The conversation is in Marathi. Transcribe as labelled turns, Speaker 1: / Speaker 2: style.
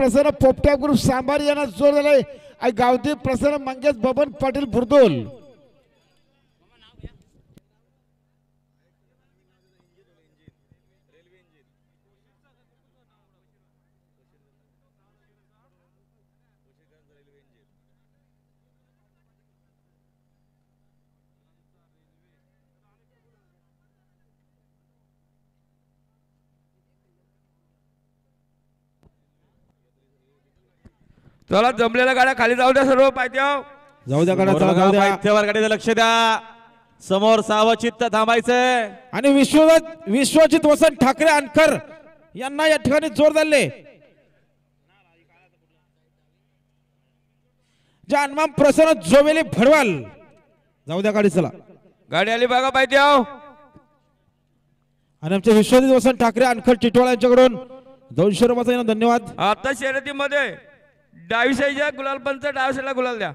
Speaker 1: प्रसन्न पोपट्या ग्रुप सांबारी यांना जोर दिलाय आणि गावठी प्रसन्न मंगेश बबन पाटील बुरदोल.
Speaker 2: चला जमलेल्या गाड्या खाली जाऊ द्या सर्व पायथ्यावर.
Speaker 1: जाऊ द्या गाड्या, चला जाऊ द्या.
Speaker 3: पायथ्यावर गाडीचं लक्ष द्या. समोर सावचित्त थांबायचंय.
Speaker 1: आणि विश्वजित वसंत ठाकरे अनकर यांना या ठिकाणी जोर दिले. जानमाम प्रसन्न जोवेली भडवाल. जाऊ द्या गाडी, चला
Speaker 2: गाडी आली बघा पायथ्यावर.
Speaker 1: आणि आमचे विश्वजित वसंत ठाकरे अनकर टिटवाळा यांच्याकडून 200 रुपयाचा धन्यवाद.
Speaker 2: आता शर्यतीमध्ये डावी साईडच्या गुलाल पंच, डाव्या साईडला गुलाल द्या.